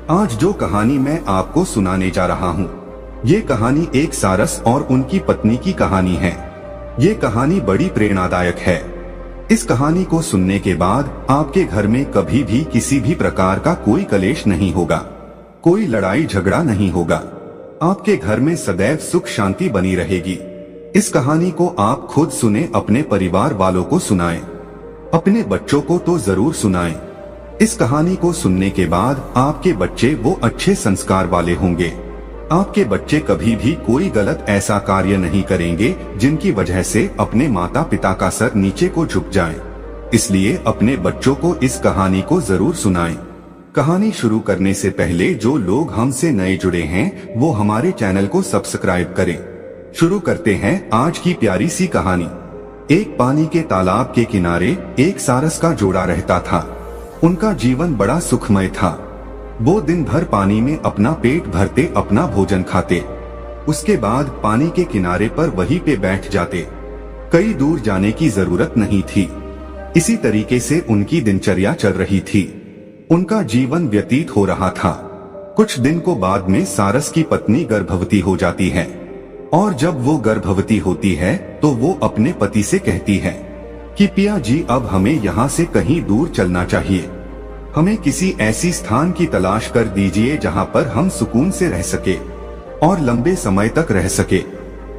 आज जो कहानी मैं आपको सुनाने जा रहा हूँ, ये कहानी एक सारस और उनकी पत्नी की कहानी है। ये कहानी बड़ी प्रेरणादायक है। इस कहानी को सुनने के बाद आपके घर में कभी भी किसी भी प्रकार का कोई कलेश नहीं होगा, कोई लड़ाई झगड़ा नहीं होगा। आपके घर में सदैव सुख शांति बनी रहेगी। इस कहानी को आप खुद सुने, अपने परिवार वालों को सुनाएं, अपने बच्चों को तो जरूर सुनाएं। इस कहानी को सुनने के बाद आपके बच्चे वो अच्छे संस्कार वाले होंगे। आपके बच्चे कभी भी कोई गलत ऐसा कार्य नहीं करेंगे जिनकी वजह से अपने माता पिता का सर नीचे को झुक जाए। इसलिए अपने बच्चों को इस कहानी को जरूर सुनाएं। कहानी शुरू करने से पहले जो लोग हमसे नए जुड़े हैं वो हमारे चैनल को सब्सक्राइब करें। शुरू करते हैं आज की प्यारी सी कहानी। एक पानी के तालाब के किनारे एक सारस का जोड़ा रहता था। उनका जीवन बड़ा सुखमय था। वो दिन भर पानी में अपना पेट भरते, अपना भोजन खाते, उसके बाद पानी के किनारे पर वहीं पे बैठ जाते। कहीं दूर जाने की जरूरत नहीं थी। इसी तरीके से उनकी दिनचर्या चल रही थी। उनका जीवन व्यतीत हो रहा था। कुछ दिन को बाद में सारस की पत्नी गर्भवती हो जाती है और जब वो गर्भवती होती है तो वो अपने पति से कहती है कि पिया जी, अब हमें यहाँ से कहीं दूर चलना चाहिए। हमें किसी ऐसी स्थान की तलाश कर दीजिए जहाँ पर हम सुकून से रह सके और लंबे समय तक रह सके,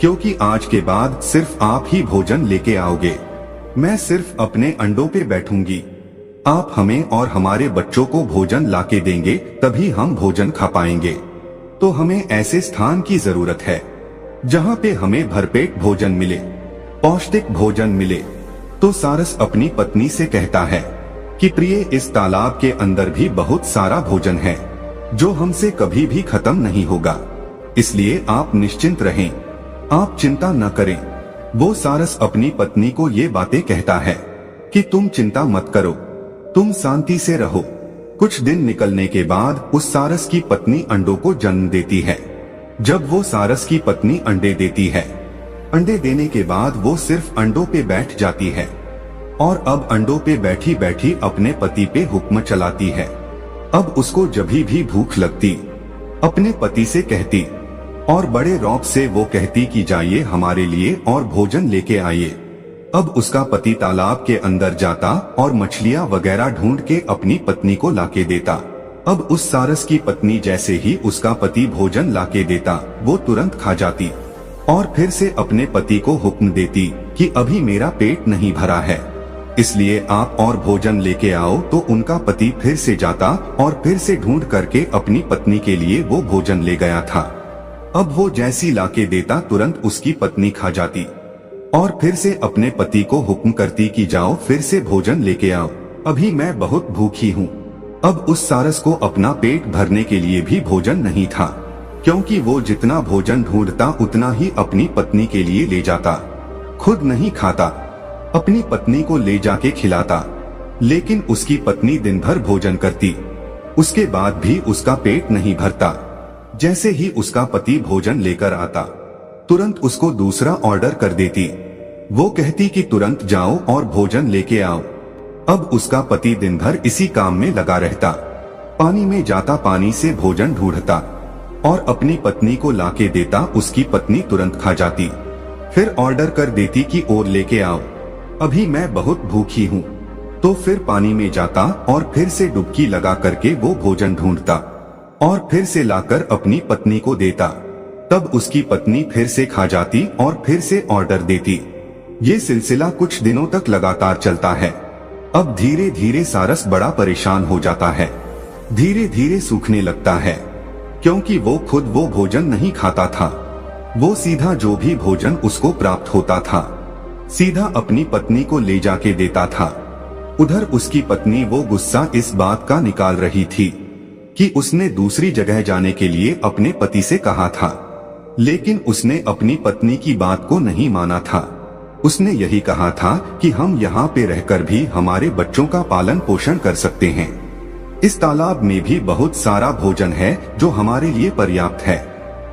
क्योंकि आज के बाद सिर्फ आप ही भोजन लेके आओगे। मैं सिर्फ अपने अंडों पे बैठूंगी। आप हमें और हमारे बच्चों को भोजन लाके देंगे, तभी हम भोजन खा पाएंगे। तो हमें ऐसे स्थान की जरूरत है जहाँ पे हमें भरपेट भोजन मिले, पौष्टिक भोजन मिले। तो सारस अपनी पत्नी से कहता है कि प्रिय, इस तालाब के अंदर भी बहुत सारा भोजन है जो हमसे कभी भी खत्म नहीं होगा, इसलिए आप निश्चिंत रहें, आप चिंता न करें। वो सारस अपनी पत्नी को ये बातें कहता है कि तुम चिंता मत करो, तुम शांति से रहो। कुछ दिन निकलने के बाद उस सारस की पत्नी अंडों को जन्म देती है। जब वो सारस की पत्नी अंडे देती है, अंडे देने के बाद वो सिर्फ अंडों पे बैठ जाती है और अब अंडों पे बैठी बैठी अपने पति पे हुक्म चलाती है। अब उसको जभी भी भूख लगती अपने पति से कहती और बड़े रौब से वो कहती कि जाइए हमारे लिए और भोजन लेके आइए। अब उसका पति तालाब के अंदर जाता और मछलियां वगैरह ढूंढ के अपनी पत्नी को लाके देता। अब उस सारस की पत्नी जैसे ही उसका पति भोजन लाके देता, वो तुरंत खा जाती और फिर से अपने पति को हुक्म देती कि अभी मेरा पेट नहीं भरा है, इसलिए आप और भोजन लेके आओ। तो उनका पति फिर से जाता और फिर से ढूंढ करके अपनी पत्नी के लिए वो भोजन ले गया था। अब वो जैसी लाके देता, तुरंत उसकी पत्नी खा जाती और फिर से अपने पति को हुक्म करती कि जाओ फिर से भोजन लेके आओ, अभी मैं बहुत भूखी हूँ। अब उस सारस को अपना पेट भरने के लिए भी भोजन नहीं था, क्योंकि वो जितना भोजन ढूंढता उतना ही अपनी पत्नी के लिए ले जाता, खुद नहीं खाता, अपनी पत्नी को ले जाके खिलाता। लेकिन उसकी पत्नी दिन भर भोजन करती, उसके बाद भी उसका पेट नहीं भरता। जैसे ही उसका पति भोजन लेकर आता, तुरंत उसको दूसरा ऑर्डर कर देती। वो कहती कि तुरंत जाओ और भोजन लेके आओ। अब उसका पति दिन भर इसी काम में लगा रहता, पानी में जाता, पानी से भोजन ढूंढता और अपनी पत्नी को लाके देता। उसकी पत्नी तुरंत खा जाती, फिर ऑर्डर कर देती कि और लेके आओ, अभी मैं बहुत भूखी हूँ। तो फिर पानी में जाता और फिर से डुबकी लगा करके वो भोजन ढूंढता और फिर से लाकर अपनी पत्नी को देता। तब उसकी पत्नी फिर से खा जाती और फिर से ऑर्डर देती। ये सिलसिला कुछ दिनों तक लगातार चलता है। अब धीरे धीरे सारस बड़ा परेशान हो जाता है, धीरे धीरे सूखने लगता है, क्योंकि वो खुद वो भोजन नहीं खाता था। वो सीधा जो भी भोजन उसको प्राप्त होता था, सीधा अपनी पत्नी को ले जाके देता था। उधर उसकी पत्नी वो गुस्सा इस बात का निकाल रही थी कि उसने दूसरी जगह जाने के लिए अपने पति से कहा था, लेकिन उसने अपनी पत्नी की बात को नहीं माना था। उसने यही कहा था कि हम यहाँ पे रहकर भी हमारे बच्चों का पालन पोषण कर सकते हैं। इस तालाब में भी बहुत सारा भोजन है जो हमारे लिए पर्याप्त है।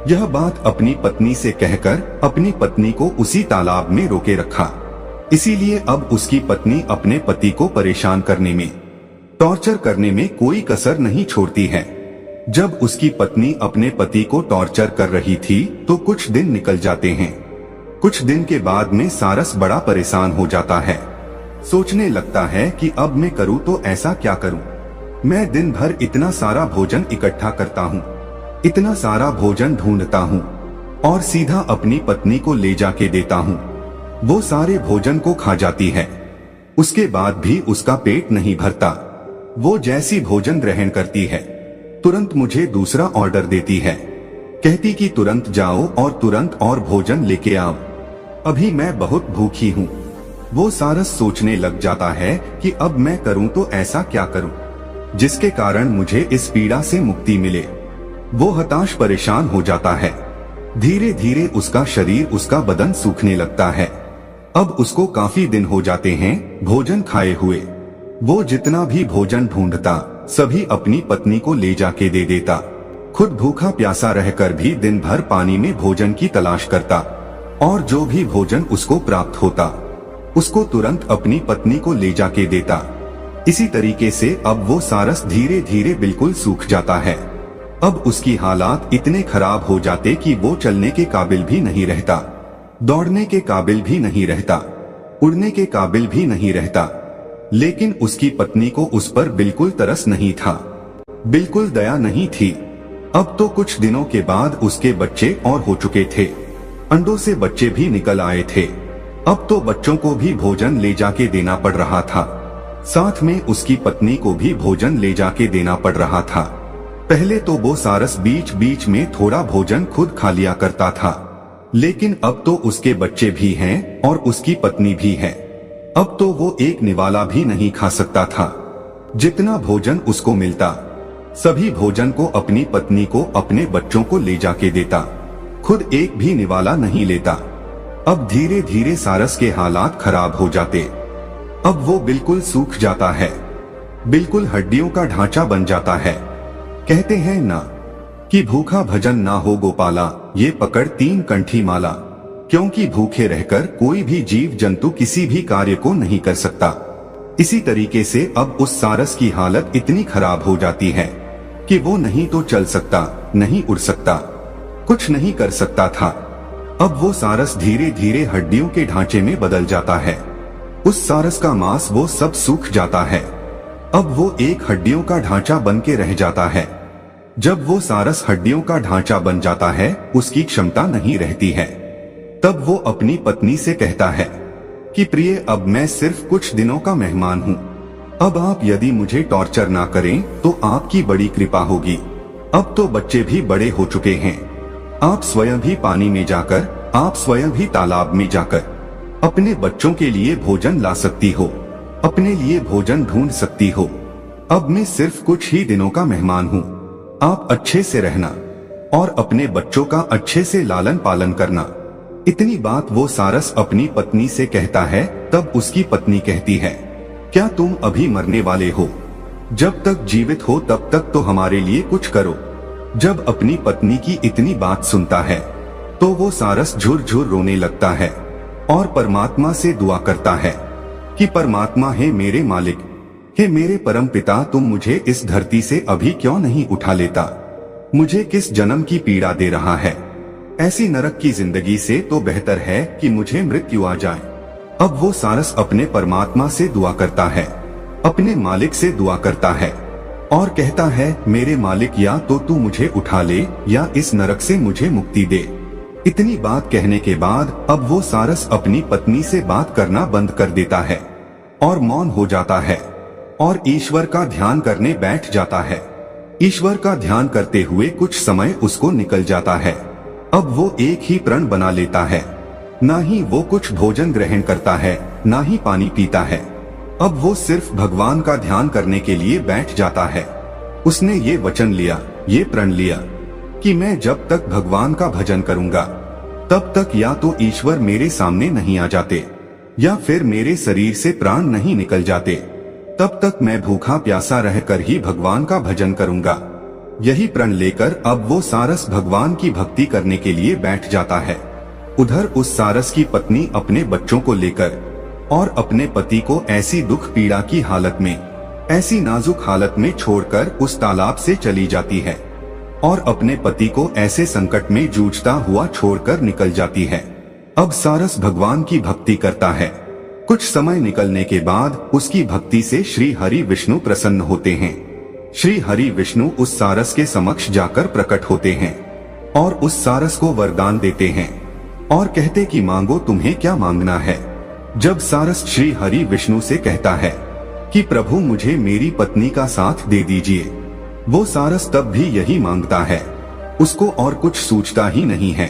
यह बात अपनी पत्नी से कहकर अपनी पत्नी को उसी तालाब में रोके रखा। इसीलिए अब उसकी पत्नी अपने पति को परेशान करने में, टॉर्चर करने में कोई कसर नहीं छोड़ती है। जब उसकी पत्नी अपने पति को टॉर्चर कर रही थी तो कुछ दिन निकल जाते हैं। कुछ दिन के बाद में सारस बड़ा परेशान हो जाता है। सोचने लगता है कि अब मैं करूँ तो ऐसा क्या करूँ। मैं दिन भर इतना सारा भोजन इकट्ठा करता हूँ, इतना सारा भोजन ढूंढता हूँ और सीधा अपनी पत्नी को ले जाके देता हूँ। वो सारे भोजन को खा जाती है। उसके बाद भी उसका पेट नहीं भरता। वो जैसी भोजन ग्रहण करती है तुरंत मुझे दूसरा ऑर्डर देती है। कहती कि तुरंत जाओ और तुरंत और भोजन लेके आओ, अभी मैं बहुत भूखी हूँ। वो सारस सोचने लग जाता है कि अब मैं करूँ तो ऐसा क्या करूँ जिसके कारण मुझे इस पीड़ा से मुक्ति मिले। वो हताश परेशान हो जाता है। धीरे धीरे उसका शरीर, उसका बदन सूखने लगता है। अब उसको काफी दिन हो जाते हैं भोजन खाए हुए। वो जितना भी भोजन ढूंढता सभी अपनी पत्नी को ले जाके दे देता। खुद भूखा प्यासा रहकर भी दिन भर पानी में भोजन की तलाश करता और जो भी भोजन उसको प्राप्त होता उसको तुरंत अपनी पत्नी को ले जाके देता। इसी तरीके से अब वो सारस धीरे धीरे बिल्कुल सूख जाता है। अब उसकी हालात इतने खराब हो जाते कि वो चलने के काबिल भी नहीं रहता, दौड़ने के काबिल भी नहीं रहता, उड़ने के काबिल भी नहीं रहता। लेकिन उसकी पत्नी को उस पर बिल्कुल तरस नहीं था, बिल्कुल दया नहीं थी। अब तो कुछ दिनों के बाद उसके बच्चे और हो चुके थे, अंडों से बच्चे भी निकल आए थे। अब तो बच्चों को भी भोजन ले जाके देना पड़ रहा था, साथ में उसकी पत्नी को भी भोजन ले जाके देना पड़ रहा था। पहले तो वो सारस बीच बीच में थोड़ा भोजन खुद खा लिया करता था, लेकिन अब तो उसके बच्चे भी हैं और उसकी पत्नी भी है। अब तो वो एक निवाला भी नहीं खा सकता था। जितना भोजन उसको मिलता सभी भोजन को अपनी पत्नी को, अपने बच्चों को ले जाके देता, खुद एक भी निवाला नहीं लेता। अब धीरे धीरे सारस के हालात खराब हो जाते। अब वो बिल्कुल सूख जाता है, बिल्कुल हड्डियों का ढांचा बन जाता है। कहते हैं ना कि भूखा भजन ना हो गोपाला, ये पकड़ 3 कंठी माला। क्योंकि भूखे रहकर कोई भी जीव जंतु किसी भी कार्य को नहीं कर सकता। इसी तरीके से अब उस सारस की हालत इतनी खराब हो जाती है कि वो नहीं तो चल सकता, नहीं उड़ सकता, कुछ नहीं कर सकता था। अब वो सारस धीरे धीरे हड्डियों के ढांचे में बदल जाता है। उस सारस का मांस वो सब सूख जाता है। अब वो एक हड्डियों का ढांचा बन के रह जाता है। जब वो सारस हड्डियों का ढांचा बन जाता है, उसकी क्षमता नहीं रहती है। तब वो अपनी पत्नी से कहता है कि प्रिय, अब मैं सिर्फ कुछ दिनों का मेहमान हूँ। अब आप यदि मुझे टॉर्चर ना करें तो आपकी बड़ी कृपा होगी। अब तो बच्चे भी बड़े हो चुके हैं। आप स्वयं भी पानी में जाकर, आप स्वयं भी तालाब में जाकर अपने बच्चों के लिए भोजन ला सकती हो, अपने लिए भोजन ढूंढ सकती हो। अब मैं सिर्फ कुछ ही दिनों का मेहमान हूँ। आप अच्छे से रहना और अपने बच्चों का अच्छे से लालन पालन करना। इतनी बात वो सारस अपनी पत्नी से कहता है। तब उसकी पत्नी कहती है, क्या तुम अभी मरने वाले हो? जब तक जीवित हो तब तक तो हमारे लिए कुछ करो। जब अपनी पत्नी की इतनी बात सुनता है तो वो सारस झुरझुर रोने लगता है और परमात्मा से दुआ करता है कि परमात्मा, हे मेरे मालिक, हे मेरे परम पिता, तुम मुझे इस धरती से अभी क्यों नहीं उठा लेता? मुझे किस जन्म की पीड़ा दे रहा है? ऐसी नरक की जिंदगी से तो बेहतर है कि मुझे मृत्यु आ जाए। अब वो सारस अपने परमात्मा से दुआ करता है, अपने मालिक से दुआ करता है और कहता है, मेरे मालिक, या तो तू मुझे उठा ले या इस नरक से मुझे मुक्ति दे। इतनी बात कहने के बाद अब वो सारस अपनी पत्नी से बात करना बंद कर देता है और मौन हो जाता है और ईश्वर का ध्यान करने बैठ जाता है। ईश्वर का ध्यान करते हुए कुछ समय उसको निकल जाता है। अब वो एक ही प्रण बना लेता है, ना ही वो कुछ भोजन ग्रहण करता है, ना ही पानी पीता है। अब वो सिर्फ भगवान का ध्यान करने के लिए बैठ जाता है। उसने ये वचन लिया, ये प्रण लिया कि मैं जब तक भगवान का भजन करूंगा तब तक या तो ईश्वर मेरे सामने नहीं आ जाते या फिर मेरे शरीर से प्राण नहीं निकल जाते, तब तक मैं भूखा प्यासा रहकर ही भगवान का भजन करूंगा। यही प्रण लेकर अब वो सारस भगवान की भक्ति करने के लिए बैठ जाता है। उधर उस सारस की पत्नी अपने बच्चों को लेकर और अपने पति को ऐसी दुख पीड़ा की हालत में, ऐसी नाजुक हालत में छोड़कर उस तालाब से चली जाती है। और अपने पति को ऐसे संकट में जूझता हुआ छोड़कर निकल जाती है। अब सारस भगवान की भक्ति करता है। कुछ समय निकलने के बाद उसकी भक्ति से श्री हरि विष्णु प्रसन्न होते हैं। श्री हरि विष्णु उस सारस के समक्ष जाकर प्रकट होते हैं और उस सारस को वरदान देते हैं और कहते कि मांगो, तुम्हें क्या मांगना है। जब सारस श्री हरि विष्णु से कहता है कि प्रभु मुझे मेरी पत्नी का साथ दे दीजिए, वो सारस तब भी यही मांगता है। उसको और कुछ सूझता ही नहीं है।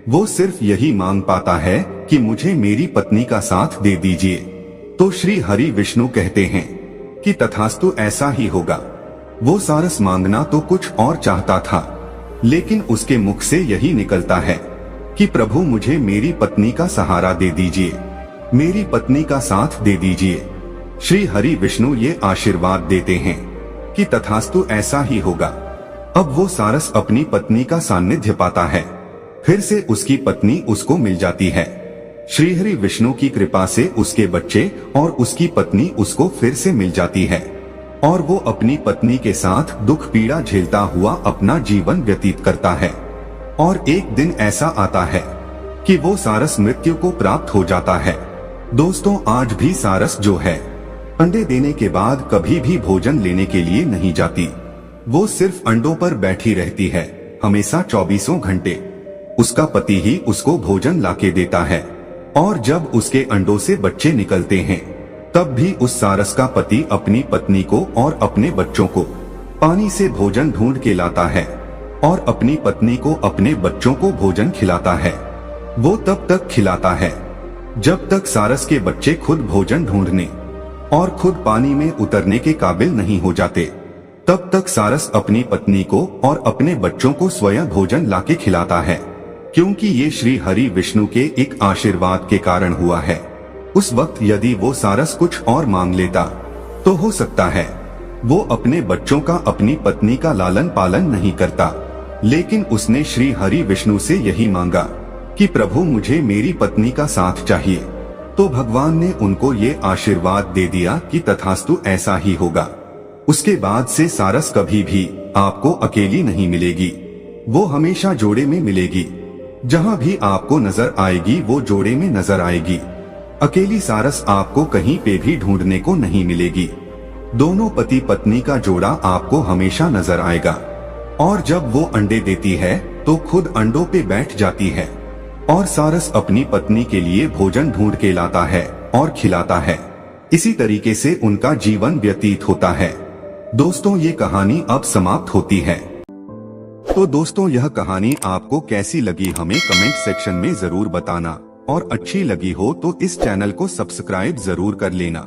वो सिर्फ यही मांग पाता है कि मुझे मेरी पत्नी का साथ दे दीजिए। तो श्री हरि विष्णु कहते हैं कि तथास्तु, ऐसा ही होगा। वो सारस मांगना तो कुछ और चाहता था, लेकिन उसके मुख से यही निकलता है कि प्रभु मुझे मेरी पत्नी का सहारा दे दीजिए, मेरी पत्नी का साथ दे दीजिए। श्री हरि विष्णु ये आशीर्वाद देते हैं कि तथास्तु, ऐसा ही होगा। अब वो सारस अपनी पत्नी का सानिध्य पाता है। फिर से उसकी पत्नी उसको मिल जाती है। श्रीहरि विष्णु की कृपा से उसके बच्चे और उसकी पत्नी उसको फिर से मिल जाती है और वो अपनी पत्नी के साथ दुख पीड़ा झेलता हुआ अपना जीवन व्यतीत करता है। और एक दिन ऐसा आता है कि वो सारस मृत्यु को प्राप्त हो जाता है। दोस्तों, आज भी सारस जो है, अंडे देने के बाद कभी भी भोजन लेने के लिए नहीं जाती। वो सिर्फ अंडों पर बैठी रहती है, हमेशा 24 घंटे। उसका पति ही उसको भोजन लाके देता है और जब उसके अंडों से बच्चे निकलते हैं, तब भी उस सारस का पति अपनी पत्नी को और अपने बच्चों को पानी से भोजन ढूंढ के लाता है और अपनी पत्नी को अपने बच्चों को भोजन खिलाता है। वो तब तक खिलाता है जब तक सारस के बच्चे खुद भोजन ढूंढने और खुद पानी में उतरने के काबिल नहीं हो जाते। तब तक सारस अपनी पत्नी को और अपने बच्चों को स्वयं भोजन लाके खिलाता है, क्योंकि ये श्री हरि विष्णु के एक आशीर्वाद के कारण हुआ है। उस वक्त यदि वो सारस कुछ और मांग लेता तो हो सकता है वो अपने बच्चों का, अपनी पत्नी का लालन पालन नहीं करता, लेकिन उसने श्री हरि विष्णु से यही मांगा कि प्रभु मुझे मेरी पत्नी का साथ चाहिए। तो भगवान ने उनको ये आशीर्वाद दे दिया कि तथास्तु, ऐसा ही होगा। उसके बाद से सारस कभी भी आपको अकेली नहीं मिलेगी, वो हमेशा जोड़े में मिलेगी। जहाँ भी आपको नजर आएगी वो जोड़े में नजर आएगी। अकेली सारस आपको कहीं पे भी ढूंढने को नहीं मिलेगी। दोनों पति पत्नी का जोड़ा आपको हमेशा नजर आएगा। और जब वो अंडे देती है तो खुद अंडों पे बैठ जाती है और सारस अपनी पत्नी के लिए भोजन ढूंढ के लाता है और खिलाता है। इसी तरीके से उनका जीवन व्यतीत होता है। दोस्तों, ये कहानी अब समाप्त होती है। तो दोस्तों, यह कहानी आपको कैसी लगी हमें कमेंट सेक्शन में जरूर बताना और अच्छी लगी हो तो इस चैनल को सब्सक्राइब जरूर कर लेना।